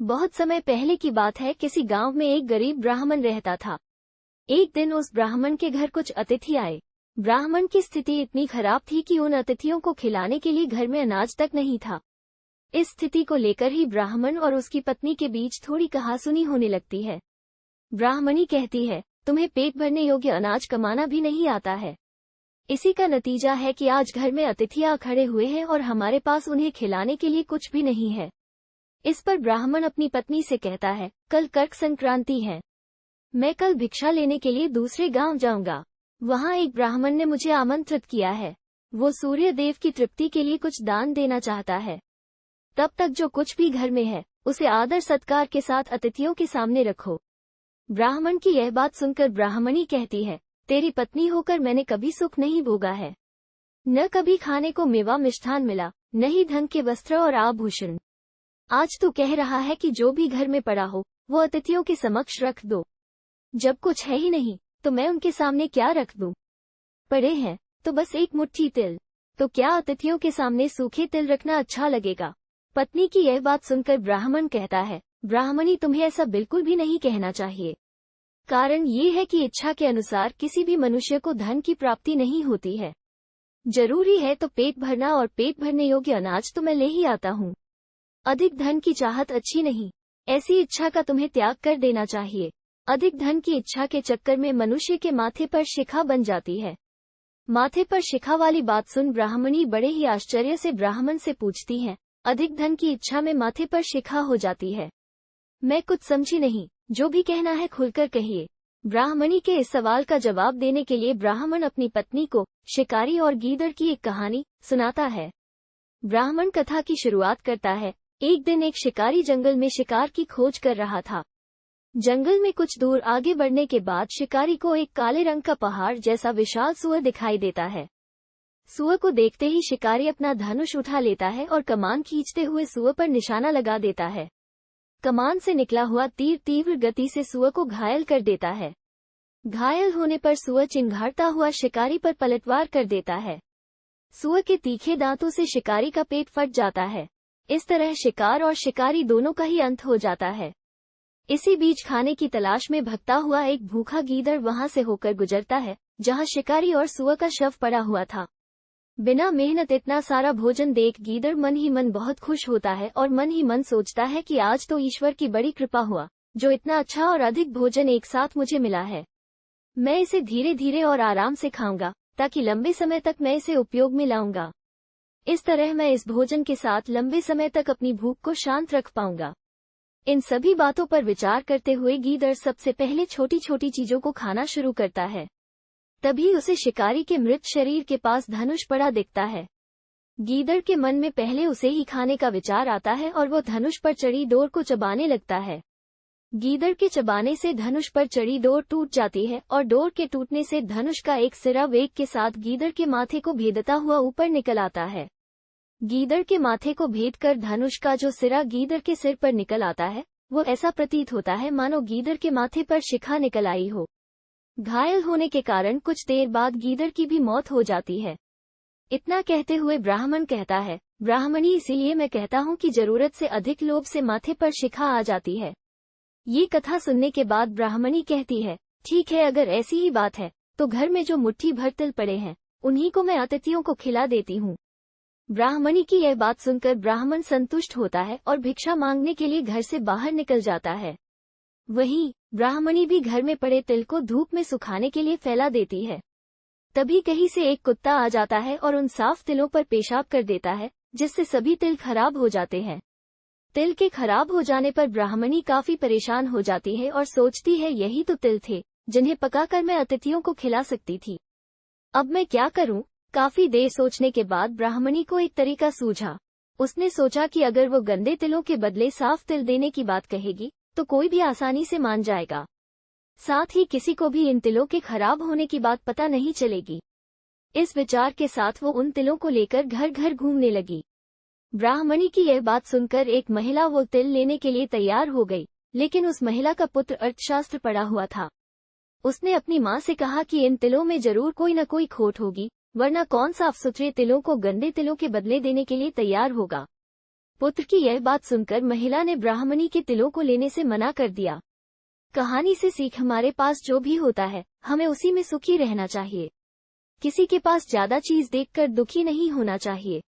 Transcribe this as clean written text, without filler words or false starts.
बहुत समय पहले की बात है। किसी गांव में एक गरीब ब्राह्मण रहता था। एक दिन उस ब्राह्मण के घर कुछ अतिथि आए। ब्राह्मण की स्थिति इतनी खराब थी कि उन अतिथियों को खिलाने के लिए घर में अनाज तक नहीं था। इस स्थिति को लेकर ही ब्राह्मण और उसकी पत्नी के बीच थोड़ी कहासुनी होने लगती है। ब्राह्मणी कहती है, तुम्हें पेट भरने योग्य अनाज कमाना भी नहीं आता है। इसी का नतीजा है कि आज घर में अतिथियां खड़े हुए हैं और हमारे पास उन्हें खिलाने के लिए कुछ भी नहीं है। इस पर ब्राह्मण अपनी पत्नी से कहता है, कल कर्क संक्रांति है। मैं कल भिक्षा लेने के लिए दूसरे गांव जाऊंगा। वहां एक ब्राह्मण ने मुझे आमंत्रित किया है। वो सूर्य देव की तृप्ति के लिए कुछ दान देना चाहता है। तब तक जो कुछ भी घर में है उसे आदर सत्कार के साथ अतिथियों के सामने रखो। ब्राह्मण की यह बात सुनकर ब्राह्मणी कहती है, तेरी पत्नी होकर मैंने कभी सुख नहीं भोगा है। न कभी खाने को मेवा मिष्ठान मिला, न ही धन के वस्त्र और आभूषण। आज तू कह रहा है कि जो भी घर में पड़ा हो वो अतिथियों के समक्ष रख दो। जब कुछ है ही नहीं तो मैं उनके सामने क्या रख दूं? पड़े हैं तो बस एक मुट्ठी तिल, तो क्या अतिथियों के सामने सूखे तिल रखना अच्छा लगेगा? पत्नी की यह बात सुनकर ब्राह्मण कहता है, ब्राह्मणी, तुम्हें ऐसा बिल्कुल भी नहीं कहना चाहिए। कारण ये है कि इच्छा के अनुसार किसी भी मनुष्य को धन की प्राप्ति नहीं होती है। जरूरी है तो पेट भरना, और पेट भरने योग्य अनाज तो मैं ले ही आता हूँ। अधिक धन की चाहत अच्छी नहीं। ऐसी इच्छा का तुम्हें त्याग कर देना चाहिए। अधिक धन की इच्छा के चक्कर में मनुष्य के माथे पर शिखा बन जाती है। माथे पर शिखा वाली बात सुन ब्राह्मणी बड़े ही आश्चर्य से ब्राह्मण से पूछती है, अधिक धन की इच्छा में माथे पर शिखा हो जाती है? मैं कुछ समझी नहीं, जो भी कहना है खुलकर कहिए। ब्राह्मणी के इस सवाल का जवाब देने के लिए ब्राह्मण अपनी पत्नी को शिकारी और गीदड़ की एक कहानी सुनाता है। ब्राह्मण कथा की शुरुआत करता है। एक दिन एक शिकारी जंगल में शिकार की खोज कर रहा था। जंगल में कुछ दूर आगे बढ़ने के बाद शिकारी को एक काले रंग का पहाड़ जैसा विशाल सूअर दिखाई देता है। सूअर को देखते ही शिकारी अपना धनुष उठा लेता है और कमान खींचते हुए सूअर पर निशाना लगा देता है। कमान से निकला हुआ तीर तीव्र गति से सूअर को घायल कर देता है। घायल होने पर सूअर चिंघाड़ता हुआ शिकारी पर पलटवार कर देता है। सूअर के तीखे दांतों से शिकारी का पेट फट जाता है। इस तरह शिकार और शिकारी दोनों का ही अंत हो जाता है। इसी बीच खाने की तलाश में भटकता हुआ एक भूखा गीदड़ वहां से होकर गुजरता है, जहां शिकारी और सूअर का शव पड़ा हुआ था। बिना मेहनत इतना सारा भोजन देख गीदड़ मन ही मन बहुत खुश होता है और मन ही मन सोचता है कि आज तो ईश्वर की बड़ी कृपा हुआ, जो इतना अच्छा और अधिक भोजन एक साथ मुझे मिला है। मैं इसे धीरे धीरे और आराम से खाऊंगा, ताकि लंबे समय तक मैं इसे उपयोग में लाऊंगा। इस तरह मैं इस भोजन के साथ लंबे समय तक अपनी भूख को शांत रख पाऊंगा। इन सभी बातों पर विचार करते हुए गीदड़ सबसे पहले छोटी छोटी चीजों को खाना शुरू करता है। तभी उसे शिकारी के मृत शरीर के पास धनुष पड़ा दिखता है। गीदड़ के मन में पहले उसे ही खाने का विचार आता है और वो धनुष पर चढ़ी डोर को चबाने लगता है। गीदड़ के चबाने से धनुष पर चढ़ी डोर टूट जाती है और डोर के टूटने से धनुष का एक सिरा वेग के साथ गीदड़ के माथे को भेदता हुआ ऊपर निकल आता है। गीदड़ के माथे को भेद कर धनुष का जो सिरा गीदड़ के सिर पर निकल आता है, वो ऐसा प्रतीत होता है मानो गीदड़ के माथे पर शिखा निकल आई हो। घायल होने के कारण कुछ देर बाद गीदड़ की भी मौत हो जाती है। इतना कहते हुए ब्राह्मण कहता है, ब्राह्मणी, इसीलिए मैं कहता हूँ कि जरूरत से अधिक लोभ से माथे पर शिखा आ जाती है। ये कथा सुनने के बाद ब्राह्मणी कहती है, ठीक है, अगर ऐसी ही बात है तो घर में जो मुट्ठी भर तिल पड़े हैं उन्हीं को मैं अतिथियों को खिला देती हूँ। ब्राह्मणी की यह बात सुनकर ब्राह्मण संतुष्ट होता है और भिक्षा मांगने के लिए घर से बाहर निकल जाता है। वहीं ब्राह्मणी भी घर में पड़े तिल को धूप में सुखाने के लिए फैला देती है। तभी कहीं से एक कुत्ता आ जाता है और उन साफ तिलों पर पेशाब कर देता है, जिससे सभी तिल खराब हो जाते हैं। तिल के खराब हो जाने पर ब्राह्मणी काफी परेशान हो जाती है और सोचती है, यही तो तिल थे जिन्हें पकाकर मैं अतिथियों को खिला सकती थी। अब मैं क्या करूं? काफी देर सोचने के बाद ब्राह्मणी को एक तरीका सूझा। उसने सोचा कि अगर वो गंदे तिलों के बदले साफ तिल देने की बात कहेगी तो कोई भी आसानी से मान जाएगा। साथ ही किसी को भी इन तिलों के खराब होने की बात पता नहीं चलेगी। इस विचार के साथ वो उन तिलों को लेकर घर घर घूमने लगी। ब्राह्मणी की यह बात सुनकर एक महिला वो तिल लेने के लिए तैयार हो गई, लेकिन उस महिला का पुत्र अर्थशास्त्र पढ़ा हुआ था। उसने अपनी माँ से कहा कि इन तिलों में जरूर कोई न कोई खोट होगी, वरना कौन साफ सुथरे तिलों को गंदे तिलों के बदले देने के लिए तैयार होगा। पुत्र की यह बात सुनकर महिला ने ब्राह्मणी के तिलों को लेने से मना कर दिया। कहानी से सीख, हमारे पास जो भी होता है हमें उसी में सुखी रहना चाहिए। किसी के पास ज्यादा चीज देखकर दुखी नहीं होना चाहिए।